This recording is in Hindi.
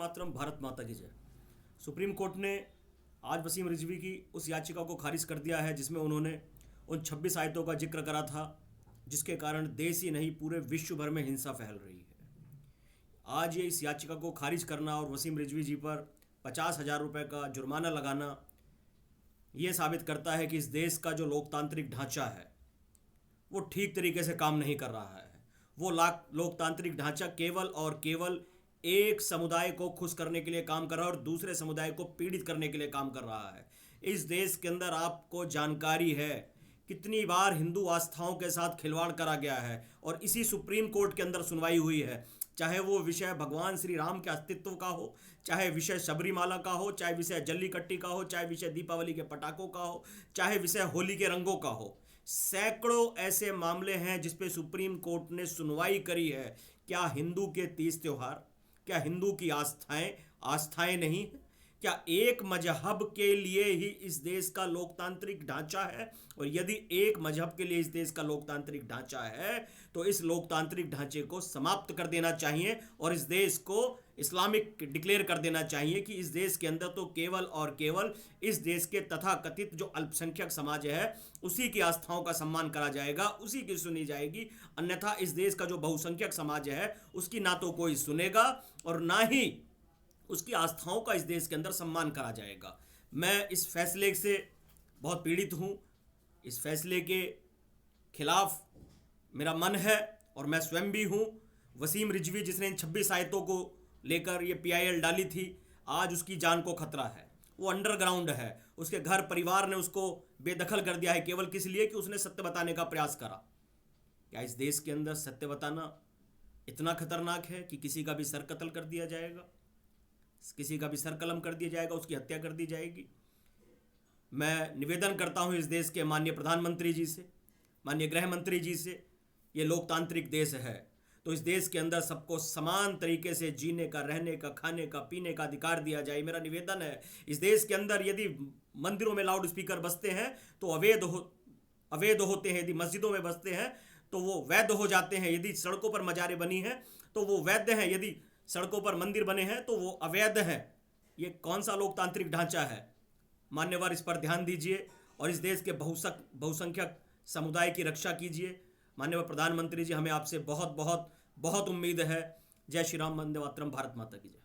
मातरम, भारत माता की जय। सुप्रीम कोर्ट ने आज वसीम रिजवी की उस याचिका को खारिज कर दिया है जिसमें उन्होंने उन 26 आयतों का जिक्र करा था जिसके कारण देश ही नहीं पूरे विश्व भर में हिंसा फैल रही है। आज ये इस याचिका को खारिज करना और वसीम रिजवी जी पर 50,000 रुपये का जुर्माना लगाना ये साबित करता है कि इस देश का जो लोकतांत्रिक ढांचा है वो ठीक तरीके से काम नहीं कर रहा है। वो लोकतांत्रिक ढांचा केवल और केवल एक समुदाय को खुश करने के लिए काम कर रहा है और दूसरे समुदाय को पीड़ित करने के लिए काम कर रहा है। इस देश के अंदर आपको जानकारी है कितनी बार हिंदू आस्थाओं के साथ खिलवाड़ करा गया है और इसी सुप्रीम कोर्ट के अंदर सुनवाई हुई है। चाहे वो विषय भगवान श्री राम के अस्तित्व का हो, चाहे विषय सबरीमाला का हो, चाहे विषय जल्लीकट्टी का हो, चाहे विषय दीपावली के पटाखों का हो, चाहे विषय होली के रंगों का हो। सैकड़ों ऐसे मामले हैं जिस पे सुप्रीम कोर्ट ने सुनवाई करी है। क्या हिंदू के तीज त्योहार, क्या हिंदू की आस्थाएं नहीं, क्या एक मजहब के लिए ही इस देश का लोकतांत्रिक ढांचा है? और यदि एक मजहब के लिए इस देश का लोकतांत्रिक ढांचा है तो इस लोकतांत्रिक ढांचे को समाप्त कर देना चाहिए और इस देश को इस्लामिक डिक्लेयर कर देना चाहिए कि इस देश के अंदर तो केवल और केवल इस देश के तथाकथित जो अल्पसंख्यक समाज है उसी की आस्थाओं का सम्मान करा जाएगा, उसी की सुनी जाएगी। अन्यथा इस देश का जो बहुसंख्यक समाज है उसकी ना तो कोई सुनेगा और ना ही उसकी आस्थाओं का इस देश के अंदर सम्मान करा जाएगा। मैं इस फैसले से बहुत पीड़ित हूँ। इस फैसले के खिलाफ मेरा मन है और मैं स्वयं भी हूँ। वसीम रिजवी जिसने इन 26 आयतों को लेकर ये PIL डाली थी, आज उसकी जान को खतरा है। वो अंडरग्राउंड है, उसके घर परिवार ने उसको बेदखल कर दिया है केवल किस लिए कि उसने सत्य बताने का प्रयास करा। क्या इस देश के अंदर सत्य बताना इतना खतरनाक है कि किसी का भी सर कत्ल कर दिया जाएगा, किसी का भी सर कलम कर दिया जाएगा, उसकी हत्या कर दी जाएगी? मैं निवेदन करता हूं इस देश के माननीय प्रधानमंत्री जी से, माननीय गृह मंत्री जी से, ये लोकतांत्रिक देश है तो इस देश के अंदर सबको समान तरीके से जीने का, रहने का, खाने का, पीने का अधिकार दिया जाए। मेरा निवेदन है इस देश के अंदर यदि मंदिरों में लाउड स्पीकर बजते हैं तो अवैध होते हैं, यदि मस्जिदों में बजते हैं तो वो वैध हो जाते हैं, यदि सड़कों पर मजारें बनी हैं तो वो वैध हैं, यदि सड़कों पर मंदिर बने हैं तो वो अवैध हैं। ये कौन सा लोकतांत्रिक ढांचा है? मान्यवर इस पर ध्यान दीजिए और इस देश के बहुसंख्यक समुदाय की रक्षा कीजिए। माननीय प्रधानमंत्री जी, हमें आपसे बहुत बहुत बहुत उम्मीद है। जय श्री राम, वंदे मातरम, भारत माता की जय।